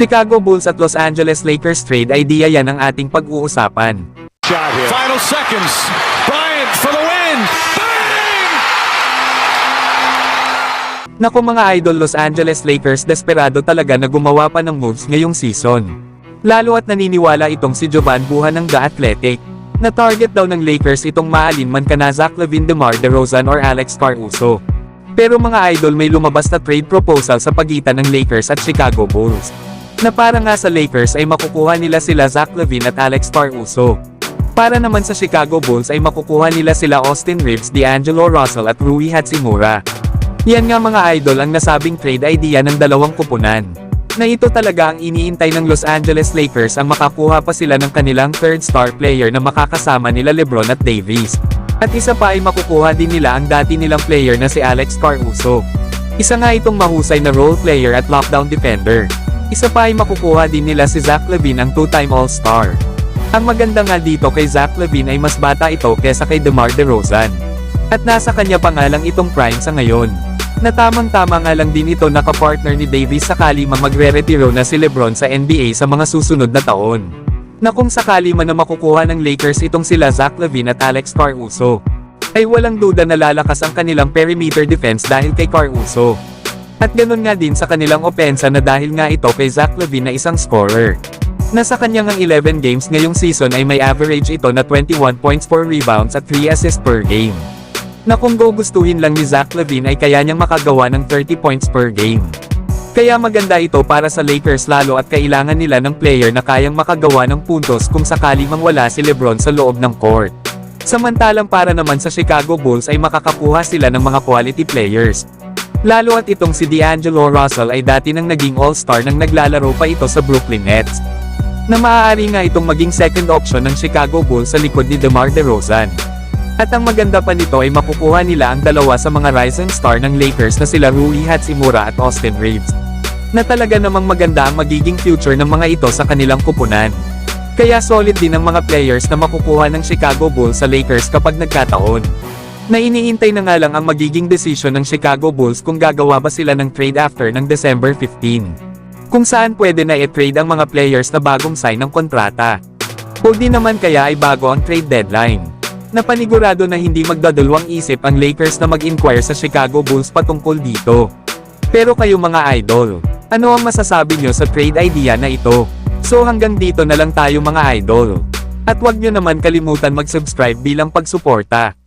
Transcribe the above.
Chicago Bulls at Los Angeles Lakers trade idea, yan ang ating pag-uusapan. Final seconds. Bryant for the win. Bang! Naku mga idol, Los Angeles Lakers desperado talaga na gumawa pa ng moves ngayong season. Lalo at naniniwala itong si Jovan Buha ng The Athletic, na target daw ng Lakers itong maalinman kana Zach LaVine, DeMar DeRozan or Alex Caruso. Pero mga idol, may lumabas na trade proposal sa pagitan ng Lakers at Chicago Bulls, na para nga sa Lakers ay makukuha nila sila Zach LaVine at Alex Caruso. Para naman sa Chicago Bulls ay makukuha nila sila Austin Reeves, D'Angelo Russell at Rui Hachimura. Yan nga mga idol ang nasabing trade idea ng dalawang kupunan, na ito talaga ang iniintay ng Los Angeles Lakers, ang makakuha pa sila ng kanilang third star player na makakasama nila LeBron at Davis. At isa pa ay makukuha din nila ang dati nilang player na si Alex Caruso. Isa nga itong mahusay na role player at lockdown defender. Isa pa ay makukuha din nila si Zach LaVine, ang two-time All-Star. Ang maganda nga dito kay Zach LaVine ay mas bata ito kesa kay DeMar DeRozan. At nasa kanya pa nga lang itong prime sa ngayon. Na tamang-tama nga lang din ito nakapartner ni Davis sakali mang magre-retiro na si LeBron sa NBA sa mga susunod na taon. Na kung sakali man na makukuha ng Lakers itong sila Zach LaVine at Alex Caruso, ay walang duda na lalakas ang kanilang perimeter defense dahil kay Caruso. At ganun nga din sa kanilang opensa na dahil nga ito kay Zach LaVine na isang scorer. Nasa kanyang 11 games ngayong season ay may average ito na 21 points, 4 rebounds at 3 assists per game. Na kung gugustuhin lang ni Zach LaVine ay kaya niyang makagawa ng 30 points per game. Kaya maganda ito para sa Lakers, lalo at kailangan nila ng player na kayang makagawa ng puntos kung sakali mang wala si LeBron sa loob ng court. Samantalang para naman sa Chicago Bulls ay makakakuha sila ng mga quality players. Lalo at itong si D'Angelo Russell ay dati nang naging all-star nang naglalaro pa ito sa Brooklyn Nets, na maaari nga itong maging second option ng Chicago Bulls sa likod ni DeMar DeRozan. At ang maganda pa nito ay makukuha nila ang dalawa sa mga rising star ng Lakers na sila Rui Hachimura at Austin Reeves, na talaga namang maganda ang magiging future ng mga ito sa kanilang kupunan. Kaya solid din ang mga players na makukuha ng Chicago Bulls sa Lakers kapag nagkataon. Na iniintay na nga lang ang magiging desisyon ng Chicago Bulls kung gagawa ba sila ng trade after ng December 15. Kung saan pwede na i-trade ang mga players na bagong sign ng kontrata. O di naman kaya ay bago ang trade deadline. Na panigurado na hindi magdadalawang isip ang Lakers na mag-inquire sa Chicago Bulls patungkol dito. Pero kayo mga idol, ano ang masasabi nyo sa trade idea na ito? So hanggang dito na lang tayo mga idol. At wag nyo naman kalimutan mag-subscribe bilang pagsuporta.